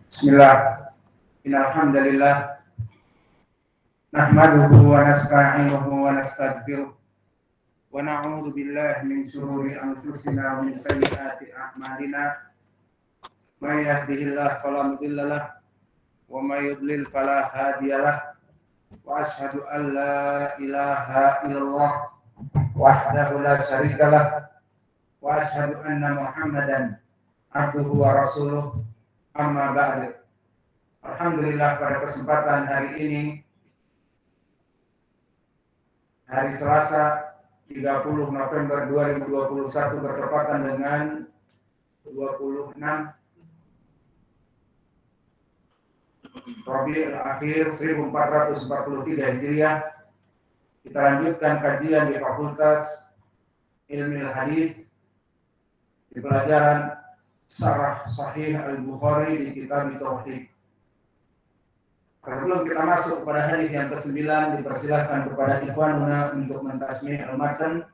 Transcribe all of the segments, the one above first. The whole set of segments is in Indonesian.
Bismillah. Innalhamdalillah nahmaduhu wa nasta'inuhu wa nastaghfiruh wa na'udzu billahi min shururi anfusina wa min sayyiati a'malina. May yahdihillahu fala mudilla lahu wa may yudlil fala hadiyalah. Wa asyhadu an la ilaha illallah wahdahu la syarika lah wa asyhadu anna Muhammadan abduhu wa rasuluh. Amma ba'du. Alhamdulillah, pada kesempatan hari ini, hari Selasa 30 November 2021 bertepatan dengan 26 Rabiul Akhir 1443 Hijriah. Kita lanjutkan kajian di Fakultas Ilmu Hadis di pelajaran Syarah Sahih Al-Bukhari di Kitab Tauhid. Sebelum kita masuk kepada hadis yang ke-9, dipersilakan kepada ikhwanuna untuk mentasmi al-matan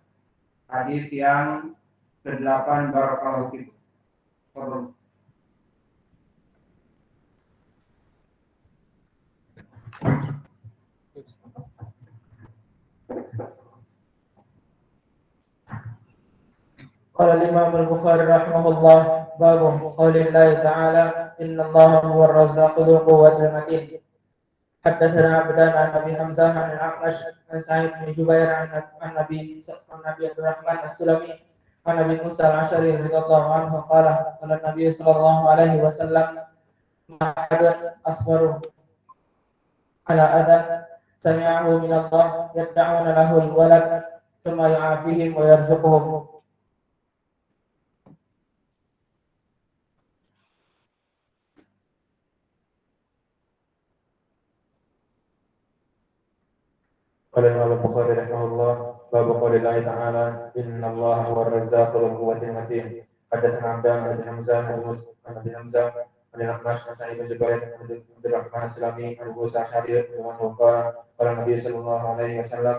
hadis yang ke-8. Barakallahu fikum. Fadhil. Qala al-Imam al-Bukhari rahimahullah, babu qaulillahi ta'ala innallaha huwar razzaqu dzul quwwatil matin. Haddatsana Abdan an Abi Hamzah an al-A'mash an Sa'id bin Jubair an Nabi Abdurrahman as-Sulami an Nabi Musa al-Asy'ari radhiyallahu anhu qala qala Nabi sallallahu alaihi wasallam ma ahadun asbaru ala adan sami'ahu min Allah yad'una lahu al-walad thumma yu'afihim wa yarzuquhum. قال الإمام البخاري رحمه الله باب قول الله تعالى إن الله هو الرزاق ذو القوة المتين. حدثنا عبدان عن أبي حمزة عن الأعمش عن سعيد بن جبير عن عبد الرحمن السلمي عن موسى الأشعري أنه قال قال النبي صلى الله عليه وسلم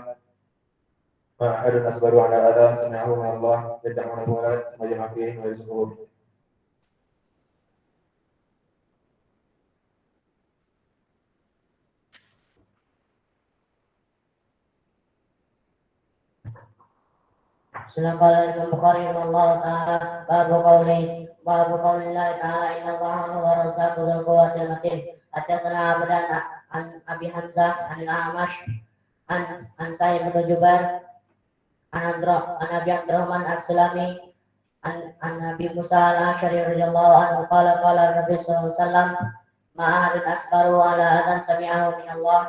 ما أحد أصبر على أذى سمعه من الله يدعون الولد ويجمع فيهم ويرزقهم. قال الإمام البخاري رحمه الله تعالى باب قول الله تعالى إن الله هو الرزاق ذو القوة المتين. حدثنا عبدان عن أبي حمزة عن الأعمش عن سعيد بن جبير عن أبي عبد الرحمن السلمي عن أبي موسى الأشعري رضي الله عنه قال قال النبي صلى الله عليه وسلم ما أحد أصبر على أذى سمعه من الله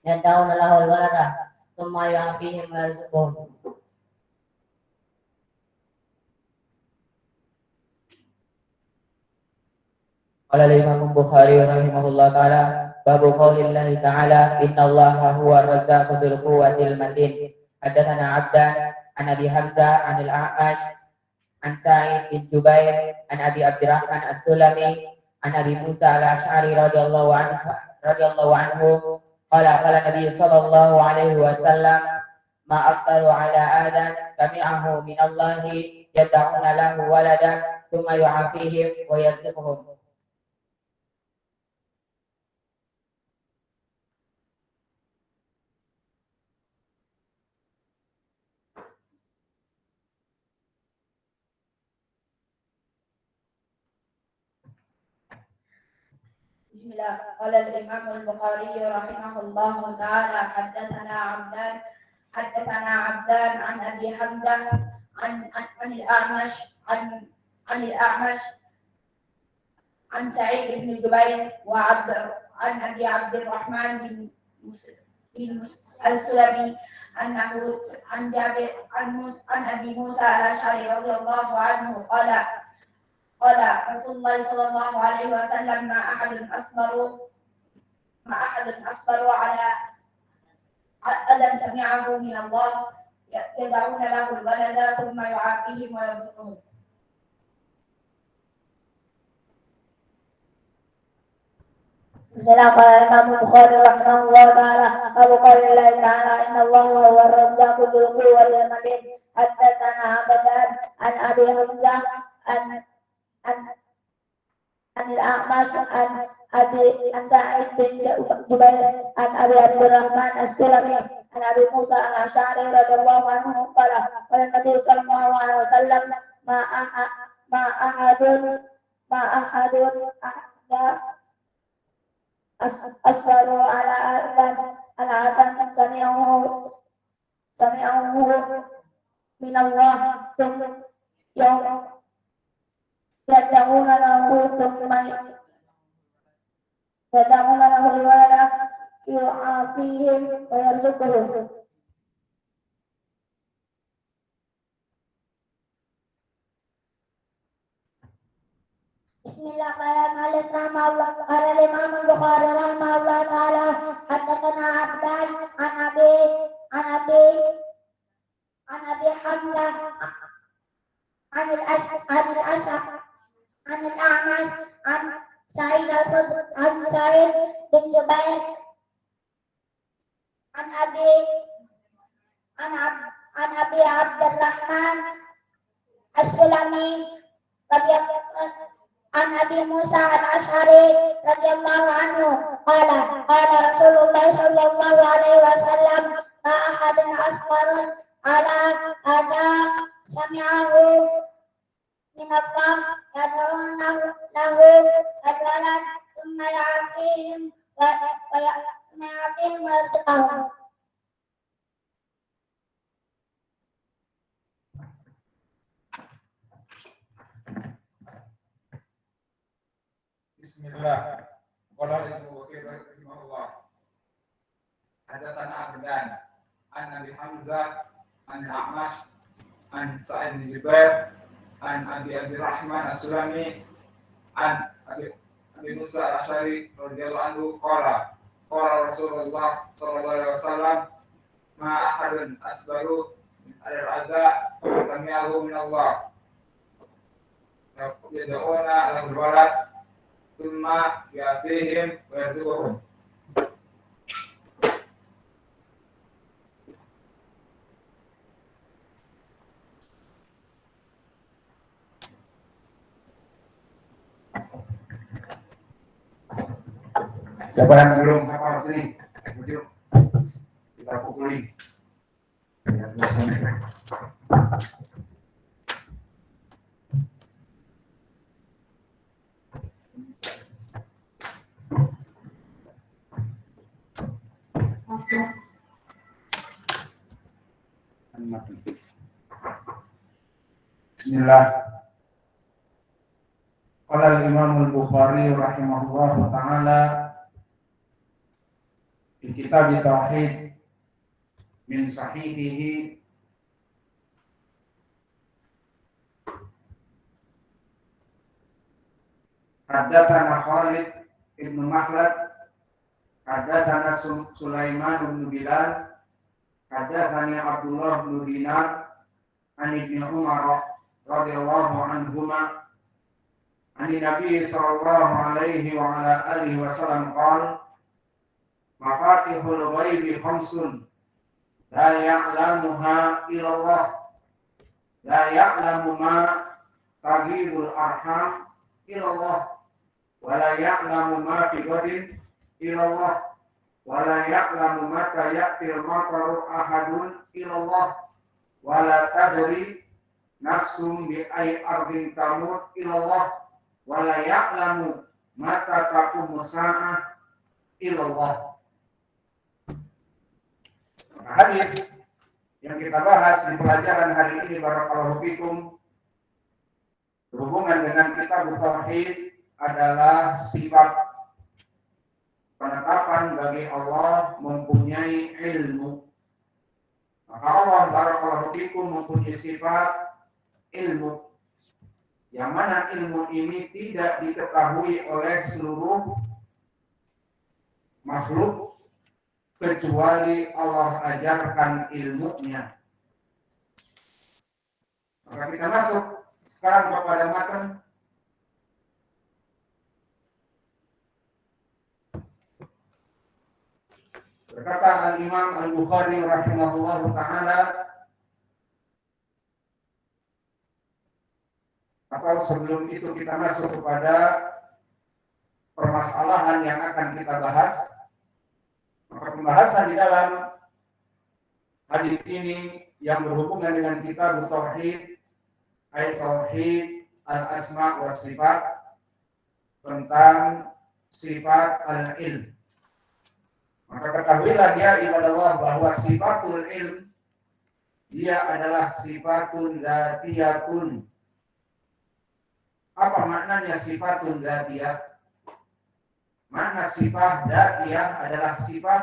يدعون له الولد ثم يعافيهم ويرزقهم. قال الإمام البخاري رحمه الله تعالى باب قول الله تعالى إن الله هو الرزاق ذو القوة المتين. حدثنا عبدان عن أبي حمزة عن الأعمش عن سعيد بن جبير عن أبي عبد الرحمن السلمي عن أبي موسى الأشعري رضي الله عنه قال قال النبي صلى الله عليه وسلم ما أصبر على آدم سمعه من الله يدعون له ولدا ثم يعافيهم ويرزقهم. Bismillah. Qala al-Imam al-Bukhari rahimahullahu ta'ala haddatsana Abdan an Abi Hamzah an al-A'mash an Sa'id bin Jubair wa an Abi Abdurrahman bin al-Sulami annahu an Jabir an Abi Musa al-Asy'ari radhiyallahu anhu qala Rasulullah sallallahu alaihi wasallam ma ahadun asbaru ala adan sami'ahu min Allah yad'una lahu al-walada thumma yu'afihim wa yarzuquhum. Bismillah. Qala Imam Bukhari rahimahullah ta'ala babu qaulillahi ta'ala inna Allaha huwar razzaqu dzul quwwatil matin. Haddatsana Abdan an Abi Hamzah عن الأعمش عن سعيد بن جبير عن أبي عبد الرحمن السلمي عن أبي موسى الأشعري رضي الله عنه قال قال النبي صلى الله عليه وسلم ما أحد أصبروا على أذان سمعه من الله ثم يوم يدعون له الولد يعافيهم ويرزقهم. Bismillahirrahmanirrahim. Nama Allah. Qala Imam Bukhari rahimahullah taala haddatsana Abdan an Abi Hamzah an al-A'mash an Sa'id bin Jubair an Abi Abdurrahman As-Sulami an Abi Musa al-Ash'ari radhiyallahu anhu qala Rasulullah sallallahu alaihi wasallam ma ahadun asbarun ala ada sami'ahu min Allah yad'unahu lahu al-walad thumma ya'afihim wa yarzuqahum. Bismillah. Qala Ibnu Katsir rahimahullah. Hadatsana Abdan an Abi Hamzah an A'mash an Sa'id bin Jubair an Abi Abdurrahman As-Sulami an Abi Musa al-Ash'ari radhiyallahu anhu qala Rasulullah sallallahu alaihi wasallam ma ahadun asbaru al-'adza sami'ahu min Allah yad'una lahu al-walad thumma ya'tihim wa yarzuquhum. Siapa yang belum hafal sini? Yuk, kita pukuli. Bismillah. Qala al-Imam al-Bukhari rahimahullahu ta'ala di kitab Tauhid min sahihihi haddatsana Khalid ibn Makhlad haddatsana Sulaiman bin Bilal haddatsani Abdullah bin Dinar an Ibnu Umar radhiyallahu anhuma an Nabi sallallahu alaihi wa ala alihi wasallam qala mafatihul ghaibi khamsun la ya'lamuha illallah la ya'lamu ma taghidul arham illallah wa la ya'lamu ma fi ghadin illallah wa la ya'lamu mata ya'til mataru ahadun illallah wa la tadri nafsum bi ay ardin tamut illallah wa la ya'lamu mata taqumu sa'ah illallah. Hadis yang kita bahas di pelajaran hari ini barakallahu fikum berhubungan dengan kitab tauhid adalah sifat penetapan bagi Allah mempunyai ilmu. Maka Allah barakallahu fikum mempunyai sifat ilmu yang mana ilmu ini tidak diketahui oleh seluruh makhluk kecuali Allah ajarkan ilmunya. Maka kita masuk sekarang kepada matan. Berkata Al-Imam Al-Bukhari rahimahullah ta'ala atau sebelum itu kita masuk kepada permasalahan yang akan kita bahas, maka pembahasan di dalam hadis ini yang berhubungan dengan kitab tauhid, ayat tauhid al-asma wa sifat, tentang sifat al-ilm. Maka ketahuilah ya ibadallah bahwa sifatul ilm dia adalah sifatun dzatiyatun. Apa maknanya sifatun dzatiyah? Makna sifat dzatiyah adalah sifat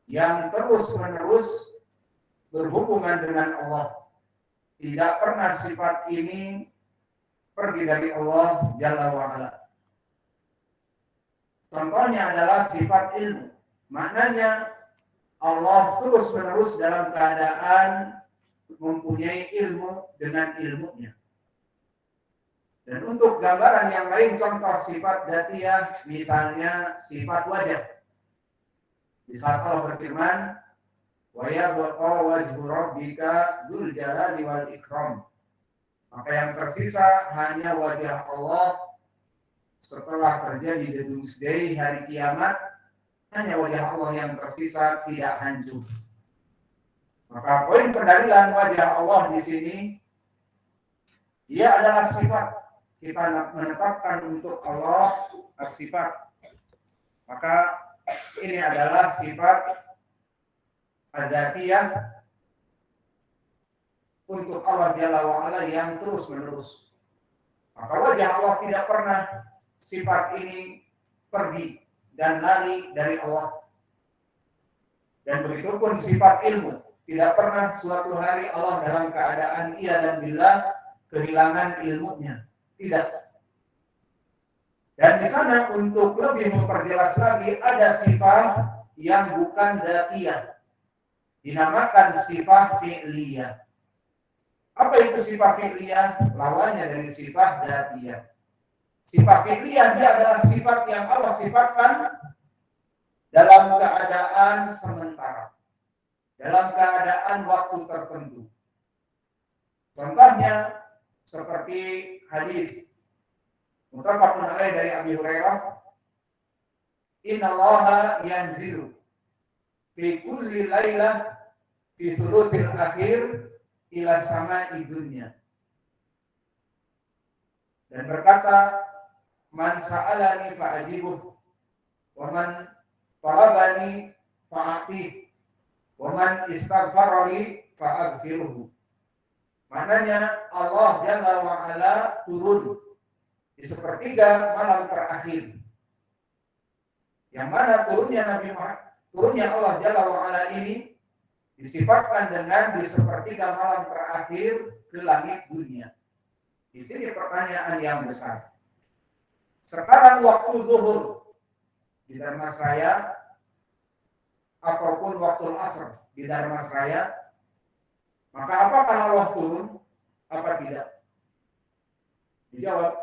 yang terus-menerus berhubungan dengan Allah. Tidak pernah sifat ini pergi dari Allah Jalla wa'ala. Contohnya adalah sifat ilmu. Maknanya Allah terus-menerus dalam keadaan mempunyai ilmu dengan ilmunya. Dan untuk gambaran yang lain, contoh sifat dzatiyah, misalnya sifat wajah. Di saat Allah berfirman, wa yabqa wajhu rabbika dzul jalali wal ikram. Maka yang tersisa hanya wajah Allah setelah terjadi the doomsday, hari kiamat, hanya wajah Allah yang tersisa, tidak hancur. Maka poin pendalilan wajah Allah di sini, ia adalah sifat. Kita menetapkan untuk Allah as-sifat. Maka ini adalah sifat adzatiyah untuk Allah Jalla wa'ala yang terus menerus. Maka wajah Allah tidak pernah sifat ini pergi dan lari dari Allah. Dan begitu pun sifat ilmu, tidak pernah suatu hari Allah dalam keadaan ia dan billah kehilangan ilmunya. Tidak. Dan di sana untuk lebih memperjelas lagi ada sifat yang bukan dzatiyah, dinamakan sifat fi'liyah. Apa itu sifat fi'liyah? Lawannya dari sifat dzatiyah. Sifat fi'liyah dia adalah sifat yang Allah sifatkan dalam keadaan sementara, dalam keadaan waktu tertentu. Contohnya seperti hadis muttafaqun alaih dari Abi Hurairah, innallaha yanzilu fi kulli lailah fi thuluthil akhir ila sama'i dunya. Dan berkata, man sa'alani fa'ajibuh wa man talabani fa'atih wa man istaghfarani fa'aghfiruhu. Maknanya Allah Jalla wa'ala turun di sepertiga malam terakhir. Yang mana turunnya Allah Jalla wa'ala ini disifatkan dengan di sepertiga malam terakhir ke langit dunia. Di sini pertanyaan yang besar. Sekarang waktu zuhur di Dharmasraya ataupun waktu asr di Dharmasraya, maka apakah Allah turun? Apa tidak? Dijawab,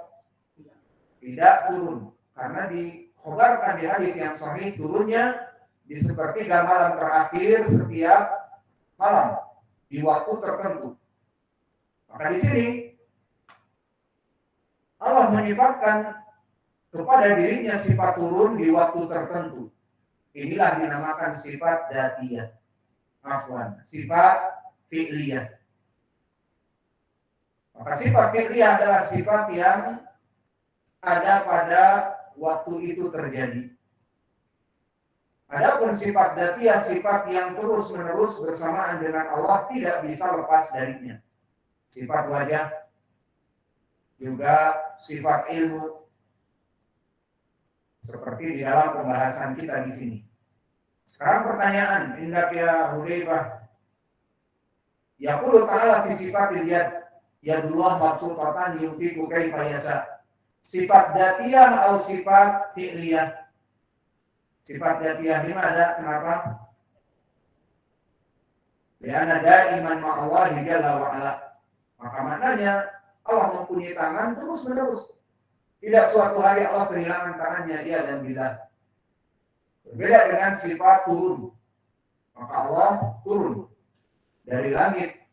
tidak turun. Karena dikhabarkan di hadis yang sahih turunnya di sepertiga malam terakhir setiap malam di waktu tertentu. Maka di sini Allah menyifatkan kepada dirinya sifat turun di waktu tertentu. Inilah dinamakan sifat dzatiyah. Sifat fi'liyah. Maka sifat fi'liyah adalah sifat yang ada pada waktu itu terjadi. Adapun sifat dzatiyah, sifat yang terus-menerus bersamaan dengan Allah, tidak bisa lepas darinya. Sifat wajah, juga sifat ilmu, seperti di dalam pembahasan kita di sini. Sekarang pertanyaan, indak ya Hudzaifah, yaqulu ta'ala fi sifatil yad, yadullah mabsutatan yunfiqu kaifa yasha. Sifat dzatiyah atau sifat fi'liyah? Sifat dzatiyah di mana? Kenapa? Lianna daiman ma'allahi jalla wa ala. Maka maknanya Allah mempunyai tangan terus-menerus. Tidak suatu hari Allah kehilangan tangannya, dia dan bila. Berbeda dengan sifat turun. Maka Allah turun dari langit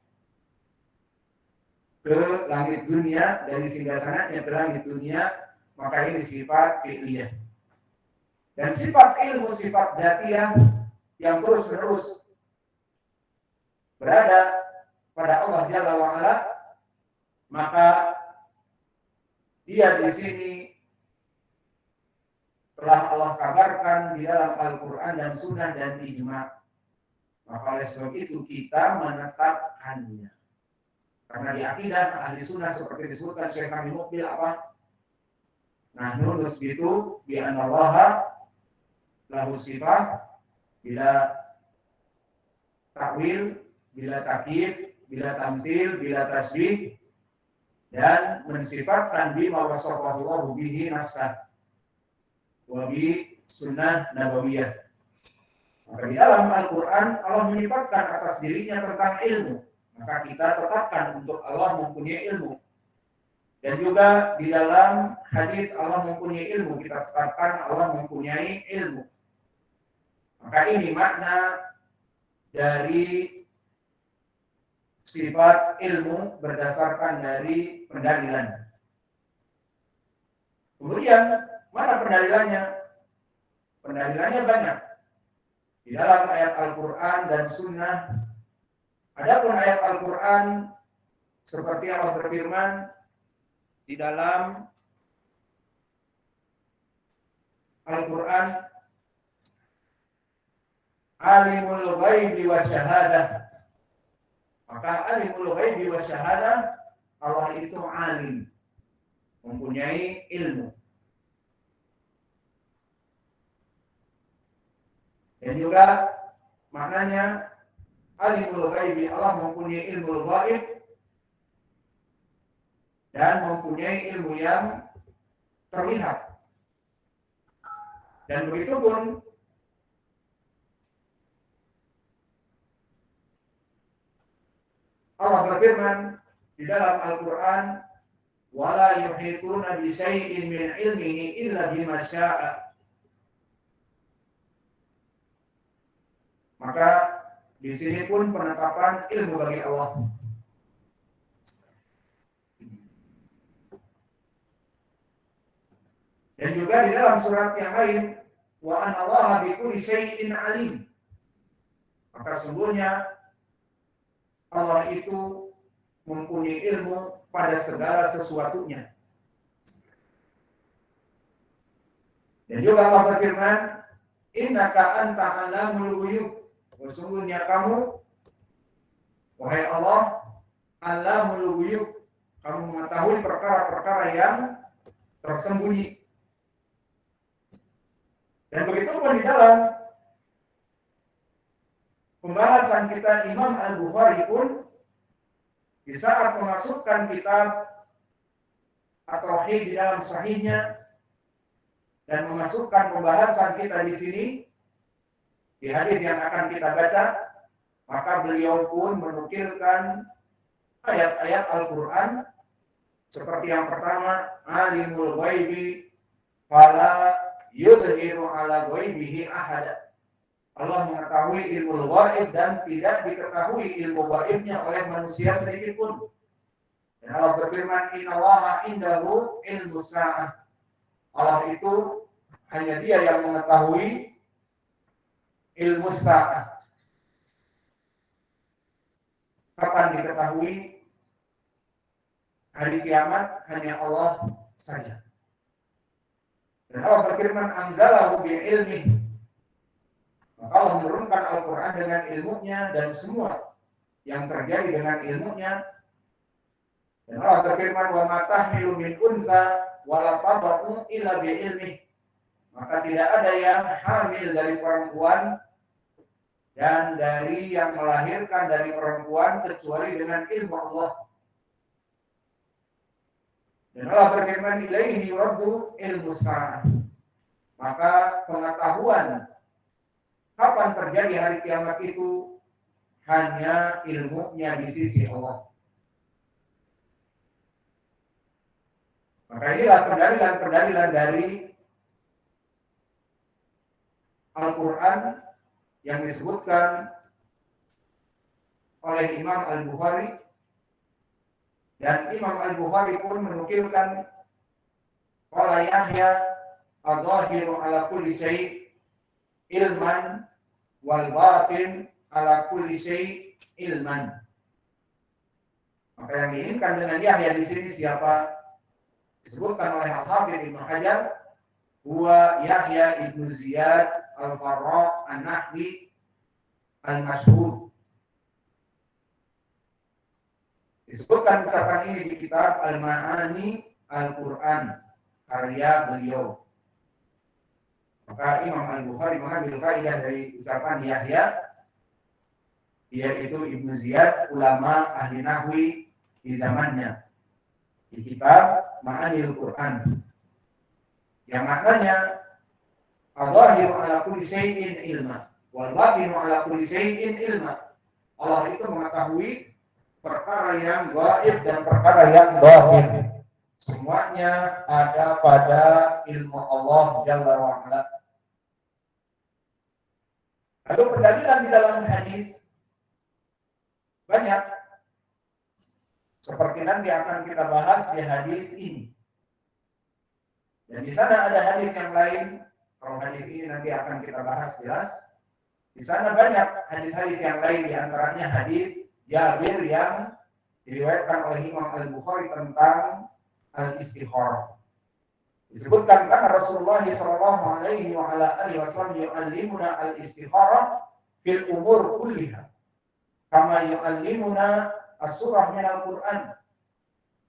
ke langit dunia, dari singgasananya ke langit dunia, maka ini sifat fi'liyah. Dan sifat ilmu, sifat dzatiyah yang terus-menerus berada pada Allah Jalla wa'ala, maka dia di sini telah Allah kabarkan di dalam Al-Quran dan Sunnah dan Ijma'. Maka oleh sebab itu kita menetapkannya. Karena di akidah ahli sunnah seperti disebutkan Syekh Kamil Mukbil apa? Nahnu nusbitu bi anna Allaha lahu sifat bila takwil, bila takyif, bila tamtsil, bila tasbih, dan mensifatkan bima wasafahu Allahu bihi nafsah wa bi sunnah nabawiyah. Maka di dalam Al-Quran Allah menyifatkan atas dirinya tentang ilmu, maka kita tetapkan untuk Allah mempunyai ilmu. Dan juga di dalam hadis Allah mempunyai ilmu, kita tetapkan Allah mempunyai ilmu. Maka ini makna dari sifat ilmu berdasarkan dari pendalilan. Kemudian mana pendalilannya? Pendalilannya banyak. Di dalam ayat Al-Quran dan Sunnah. Adapun ayat Al-Quran seperti Allah berfirman di dalam Al-Quran, alimul ghaibi wa syahadah. Maka alimul ghaibi wa syahadah, Allah itu alim, mempunyai ilmu. Dan juga maknanya alimul ghaibi, Allah mempunyai ilmu ghaib dan mempunyai ilmu yang terlihat. Dan begitu pun Allah berfirman di dalam Al-Quran, wala yuhituna bi syai'in min ilmihi illa bima syaa. Maka di sini pun penetapan ilmu bagi Allah. Dan juga di dalam surat yang lain, wa anallaha bikulli syai'in alim. Maka sungguhnya Allah itu mempunyai ilmu pada segala sesuatunya. Dan juga Allah berfirman, innaka anta alamul ghuyub. Sesungguhnya kamu, wahai Allah, alamul ghuyub, kamu mengetahui perkara-perkara yang tersembunyi. Dan begitu pun di dalam pembahasan kita Imam Al-Bukhari pun di saat memasukkan kitab At-Tauhid di dalam sahihnya dan memasukkan pembahasan kita di sini di hadis yang akan kita baca, maka beliau pun menukilkan ayat-ayat Al-Quran seperti yang pertama, alimul ghaibi fala yudhiru ala ghaibihi ahada. Allah mengetahui ilmu ghaib dan tidak diketahui ilmu ghaibnya oleh manusia sedikit pun. Dan Allah berfirman, innallaha indahu ilmu sa'ah. Allah itu hanya dia yang mengetahui ilmu sa'ah. Kapan diketahui? Hari kiamat hanya Allah saja. Dan Allah berfirman, anzalahu bi ilmi. Maka Allah menurunkan Al-Quran dengan ilmunya dan semua yang terjadi dengan ilmunya. Dan Allah berfirman, wa ma tahmilu min unsa wa la tad'u illa bi ilmi. Maka tidak ada yang hamil dari perempuan dan dari yang melahirkan dari perempuan kecuali dengan ilmu Allah. Dan Allah berfirman, ilaihi yuraddu ilmu sa'ah. Maka pengetahuan kapan terjadi hari kiamat itu hanya ilmunya di sisi Allah. Maka inilah pendalilan dari Al-Quran yang disebutkan oleh Imam Al-Bukhari Dan Imam Al-Bukhari pun menukilkan qala Yahya adzahiru ala kulli syai' ilman wal batin ala kulli syai' ilman. Maka yang diinginkan dengan Yahya di sini siapa? Disebutkan oleh Al-Hafidz Ibnu Hajar, huwa Yahya ibnu Ziyad Al-Farra An-Nahwi Al-Mashhur. Disebutkan ucapan ini di kitab Al-Ma'ani Al-Quran karya beliau. Maka Imam Al-Bukhari mengambil faedah dari ucapan Yahya, yaitu Ibnu Ziyad, ulama ahli nahwi di zamannya, di kitab Ma'ani Al-Quran, yang maknanya al-zahiru ala kulli syai'in ilma wal batinu ala kulli syai'in ilma. Allah itu mengetahui perkara yang gaib dan perkara yang zahir. Semuanya ada pada ilmu Allah Jalla wa Ala. Lalu pendalilan di dalam hadis banyak. Seperti nanti akan kita bahas di hadis ini. Dan di sana ada hadis yang lain. Kalau hadis ini nanti akan kita bahas jelas. Di sana banyak hadis-hadis yang lain, di antaranya hadis Jabir yang diriwayatkan oleh Imam Al-Bukhari tentang al-istikharah. Disebutkan karena Rasulullah sallallahu alaihi wasallam yu'allimuna al-istikharah fil umur kulliha kama yu'allimuna as-surah min al-Qur'an.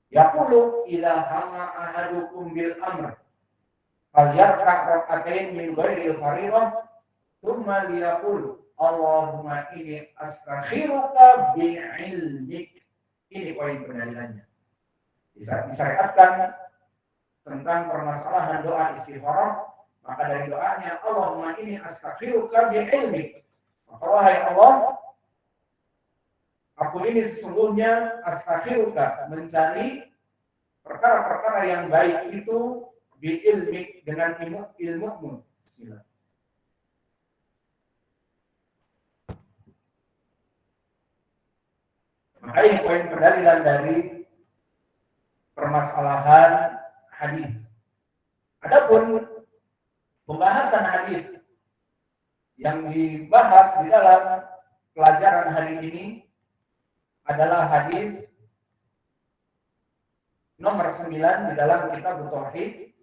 Yaqulu idza hama ahadukum bil amr falyarka' rak'atain min ghairi al-fariḍah thumma liyaqul Allahumma inni astakhiruka bi'ilmik. Ini poin pendalilannya. Disyariatkan tentang permasalahan doa istikharah, maka dari doanya Allahumma inni astakhiruka bi'ilmik. Maka wahai Allah, aku ini sesungguhnya astakhiruka, mencari perkara-perkara yang baik itu bi'ilmik, dengan ilmumu. Bismillah. Maka ini poin pendalilan dari permasalahan hadis. Adapun pembahasan hadis yang dibahas di dalam pelajaran hari ini adalah hadis nomor 9 di dalam kitab Tauhid,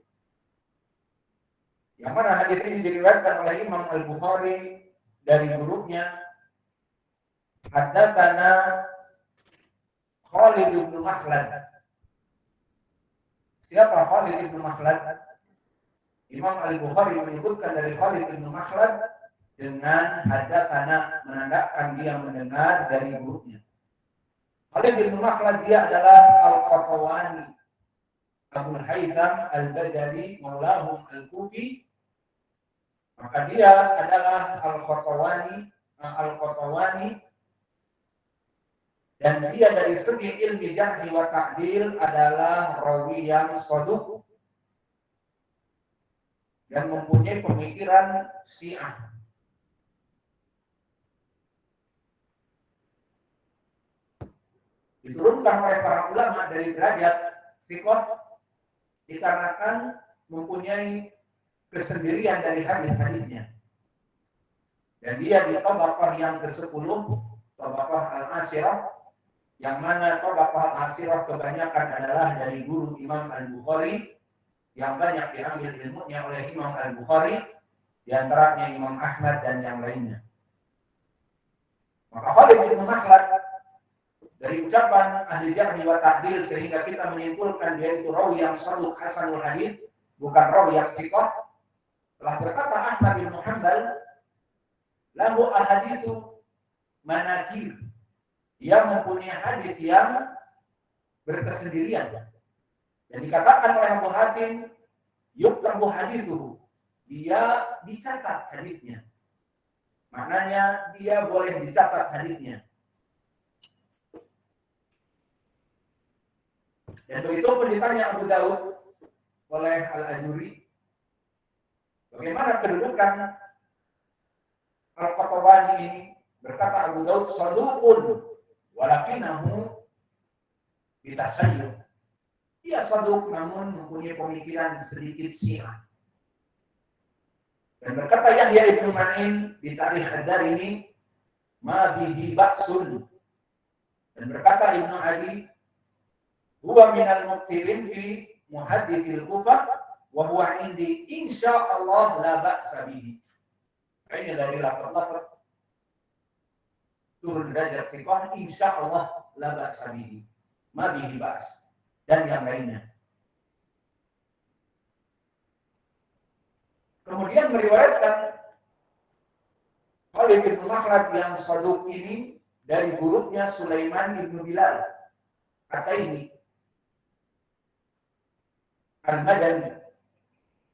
yang mana hadis ini diriwayatkan oleh Imam Al-Bukhari dari gurunya, haddatsana Khalid bin Makhlad. Siapa Khalid bin Makhlad? Imam Al-Bukhari menyebutkan dari Khalid bin Makhlad dengan haddatsana, menandakan dia mendengar dari gurunya. Khalid bin Makhlad dia adalah Al-Qatawani Abul Haytham Al-Bajali maulahum Al-Kufi. Maka dia adalah Al-Qatawani dan dia dari segi ilmi jarh wa ta'dil adalah rawi yang shaduq dan mempunyai pemikiran Syiah. Diturunkan oleh para ulama dari derajat thiqah dikarenakan mempunyai kesendirian dari hadis-hadisnya. Dan dia di tabaqah yang ke-10, tabaqah al-Ashirah, yang mana tabaqah al-Ashirah kebanyakan adalah dari guru Imam Al-Bukhari, yang banyak diambil ilmunya oleh Imam Al-Bukhari, di antaranya Imam Ahmad dan yang lainnya. Maka Khalid bin Makhlad dari ucapan ahli jarh wa ta'dil sehingga kita menyimpulkan dia itu rawi yang shaduq hasanul hadis, bukan rawi yang thiqah. Telah berkata Ahmad bin Hanbal, lahu ahaditsu manakir. Dia mempunyai hadis yang berkesendirian. Dan dikatakan oleh Abu Hatim, yuktabu hadithuhu. Dia dicatat hadisnya. Maknanya dia boleh dicatat hadisnya. Dan begitu pun ditanya Abu Daud oleh Al-Ajuri, bagaimana kedudukan Al-Qatawani ini? Berkata Abu Daud, saduqun walakinahu bitasayyur. Dia saduq namun mempunyai pemikiran sedikit syiah. Dan berkata Yahya ibn Ma'in di Tarikh Ad-Darimi, ma bihi ba'sun. Dan berkata Ibnu Adi, huwa minal mukthirin fi muhaddithil Kufah wa huwa indi insyaallah la ba'sa bihi. Ini dari lafaz-lafaz turun derajat fiqh, insyaallah la ba'sa bihi. Ma bihi ba's. Dan yang lainnya. Kemudian meriwayatkan Khalid bin Makhlad yang saduq ini dari gurunya Sulaiman bin Bilal At-Taimi Al-Madani.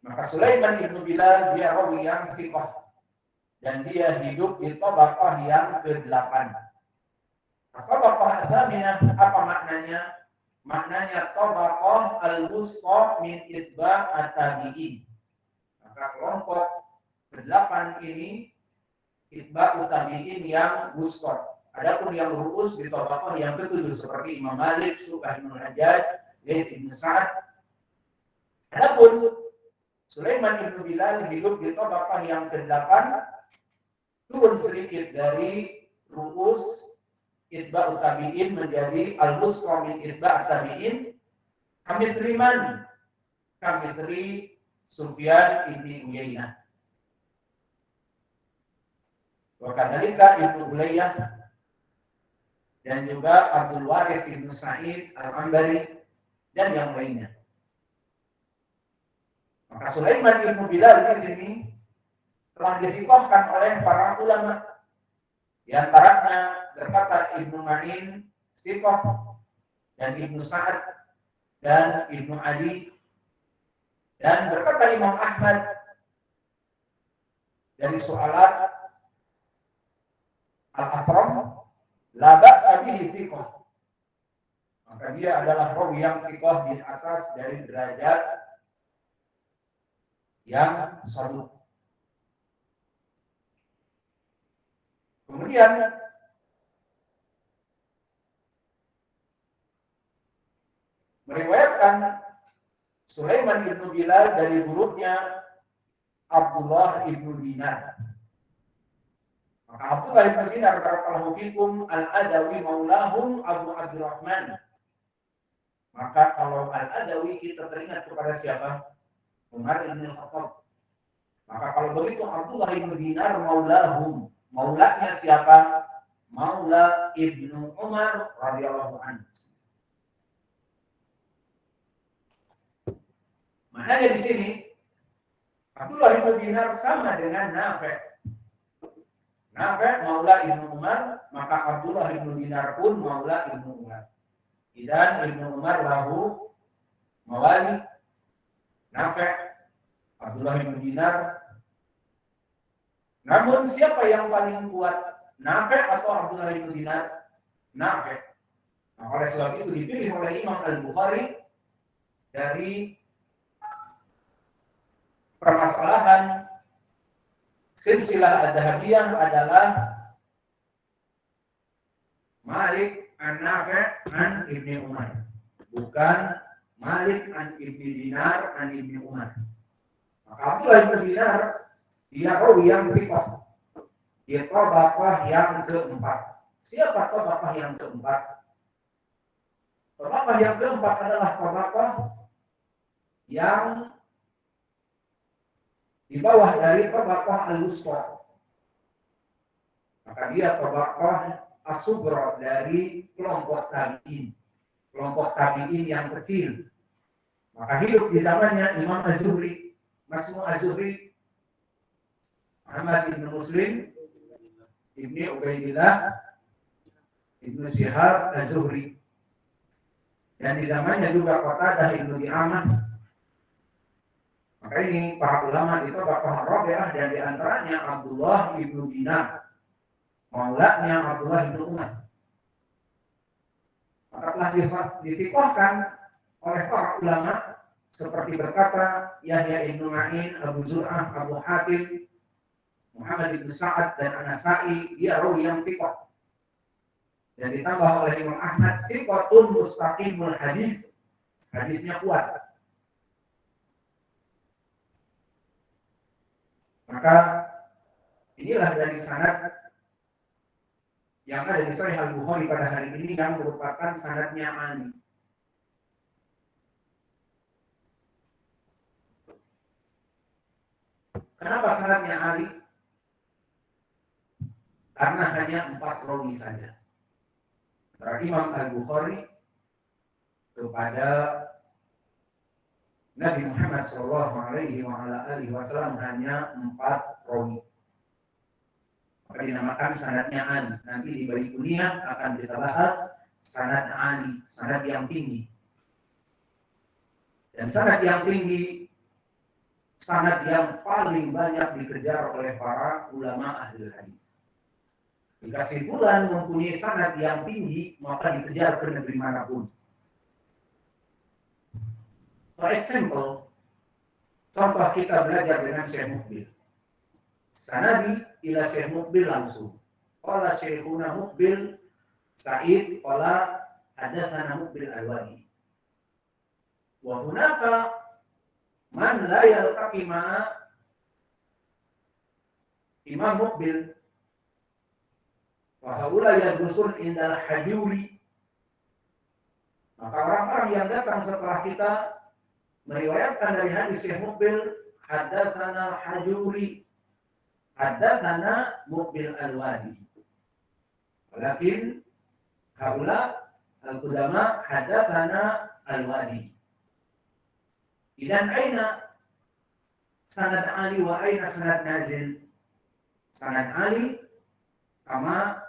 Maka Sulaiman bin Bilal dia rawi yang thiqah dan dia hidup di tabaqah yang ke-8. Tabaqah as-saminah apa maknanya? Maknanya tabaqah al-wusqa min itba' at-tabi'in. Maka kelompok ke-8 ini itba' at-tabi'in yang wusqa. Adapun yang ru'us di tabaqah yang ke-7 seperti Imam Malik, Syu'bah bin Hajjaj, Laits bin Sa'ad. Adapun Sulaiman bin Bilal hidup di tabaqah yang ke-8, turun sedikit dari ru'us itba'ut tabi'in menjadi al-wusqa min itba'ut tabi'in. Kami Sulaiman, kami Sri Sufyan ibn Uyainah. Wa kadzalika Ibnu Ulayyah dan juga Abdul Warith ibn Sa'id Al-Ambari dan yang lainnya. Maka Sulaiman ibn Bilal di sini telah disikohkan oleh para ulama. Di antaranya berkata Ibnu Ma'in sikoh dan Ibnu Sa'ad dan Ibnu Adi, dan berkata Imam Ahmad dari Su'alat Al-Athram la ba'sa bihi sikoh. Maka dia adalah rawi yang sikoh di atas dari derajat yang saduq. Kemudian meriwayatkan Sulaiman bin Bilal dari gurunya Abdullah bin Dinar. Maka Abdullah bin Dinar barakallahu fikum al-Adawi maulahum Abu Abdurrahman. Maka kalau al-Adawi kita teringat kepada siapa? Umar bin Khattab. Maka kalau begitu Abdullah bin Dinar maulahum. Maulanya siapa? Maula Ibnu Umar radhiyallahu anhu. Maknanya di sini Abdullah bin Dinar sama dengan Nafi'. Nafi' maula Ibnu Umar, maka Abdullah bin Dinar pun maula Ibnu Umar. Dan Ibnu Umar lahu mawali. Nafi', Abdullah bin Dinar. Namun siapa yang paling kuat, Nafi' atau Abdullah bin Dinar? Nafi'. Nah, oleh sebab itu dipilih oleh Imam Al-Bukhari dari permasalahan silsilah ad-dhahabiyah adalah Malik an-Nafi' an Ibni Umar, bukan Malik an Ibni Dinar an Ibni Umar. Maka Abdullah bin Dinar dia rawi yang thiqah. Dia tabaqah yang keempat. Siapa tabaqah yang keempat? Tabaqah yang keempat adalah tabaqah yang di bawah dari tabaqah al-wusqa. Maka dia tabaqah as-sughra dari kelompok tabi'in. Kelompok tabi'in yang kecil. Maka hidup di zamannya Imam Az-Zuhri, Masmu Az-Zuhri, Muhammad bin Muslim, Ibni Ubaidillah, Ibnu Syihab Az-Zuhri. Dan di zamannya juga Qatadah Ibnu Di'amah. Maka ini para ulama itu tabaqah rabi'ah dan di antaranya Abdullah ibnu Dinar, maulanya Abdullah ibnu Umar. Maka telah disikohkan oleh para ulama seperti berkata Yahya ibnu Ma'in, Abu Zur'ah, Abu Hatim, Muhammad bin Sa'ad dan An-Nasa'i, dia rawi yang thiqah. Dan ditambah oleh Imam Ahmad, siqatun mustaqimul hadis. Hadisnya kuat. Maka inilah dari sanad yang ada di Sahih Al-Bukhari pada hari ini yang merupakan sanadnya Ali. Kenapa sanadnya Ali? Karena hanya 4 rawi saja. Antara Imam Al-Bukhari kepada Nabi Muhammad SAW hanya 4 rawi. Maka dinamakan sanadnya Ali. Nanti di Baikunia akan kita bahas sanad Ali, sanad yang tinggi. Dan sanad yang tinggi, sanad yang paling banyak dikejar oleh para ulama ahli hadis. Jika si fulan mempunyai sanad yang tinggi, maka dikejar ke negeri manapun. For example, contoh kita belajar dengan Syekh Muqbil. Sanadi ila Syekh Muqbil langsung. Qala Syekhuna Muqbil Sa'id qala hadatsana Muqbil Al-Wadi. Wa hunaka man la yaltaqi ma'a Imam Muqbil wa haula yadrusun indal hajuri. Maka orang-orang yang datang setelah kita meriwayatkan dari hadis Syekh Muqbil, hadatsana Hajuri, hadatsana Muqbil Al-Wadi. Walakin haula al-qudama hadatsana Al-Wadi. Idan aina sanad Ali wa aina sanad nazil? Sanad Ali kama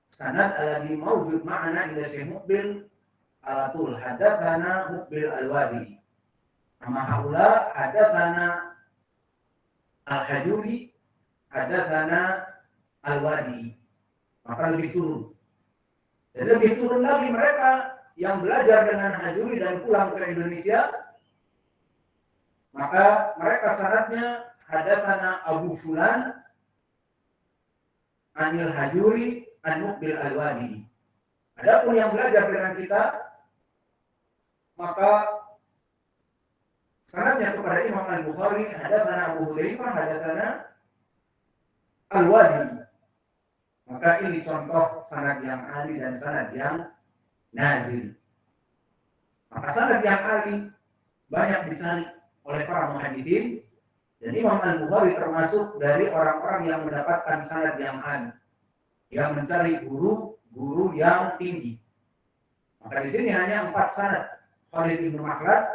sanad alladhi mawjud ma'ana ila Syekh Muqbil alatul hadatsana Muqbil Al-Wadi. Kama haula hadatsana Al-Hajuri hadatsana Al-Wadi. Maka lebih turun. Dan lebih turun lagi mereka yang belajar dengan Hajuri dan pulang ke Indonesia, maka mereka sanadnya hadatsana Abu Fulan Anil Hajuri an Muqbil Al-Wadi. Adapun yang belajar dengan kita, maka sanadnya kepada Imam Al-Bukhari hadatsana Abu Hurairah hadatsana Al-Wadi. Maka ini contoh sanad yang ali dan sanad yang nazil. Maka sanad yang ali banyak dicari oleh para muhaddisin, dan Imam Al-Bukhari termasuk dari orang-orang yang mendapatkan sanad yang ali, yang mencari guru yang tinggi. Maka di sini hanya 4 sanad. Khalid bin Makhlad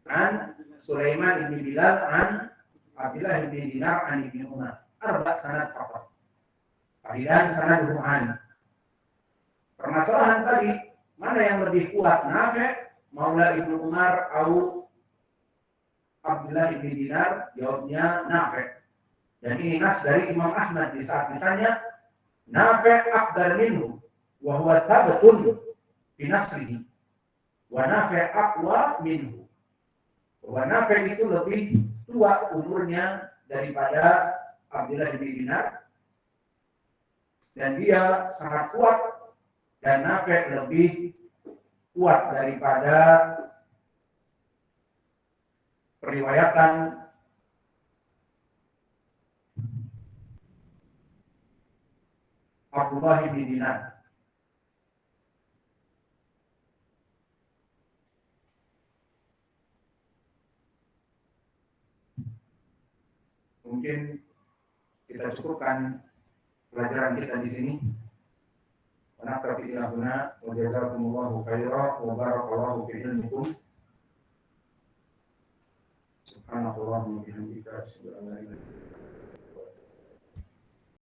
an Sulaiman bin Bilal an Abdullah bin Dinar an Ibnu Umar. 4 sanad faqat. Faidan sanad Ru'an. Permasalahan tadi, mana yang lebih kuat? Nafi' Maula Ibnu Umar atau Abdullah bin Dinar? Jawabnya Nafi'. Dan ini nas dari Imam Ahmad di saat ditanya, Nafi' afdal minhu wa huwa thabtun bi nafsihi wa Nafi' aqwa minhu. Wa Nafi' itu lebih tua umurnya daripada Abdullah bin Dinar, dan dia sangat kuat, dan Nafi' lebih kuat daripada periwayatan Abdullah bin Dinar. Mungkin kita cukupkan pelajaran kita di sini. Wa naqfi ila huna wa jazakumullahu khairan wa barakallahu fi ilmikum. Subhanallah wa bihamdika asyhadu an la ilaha illa anta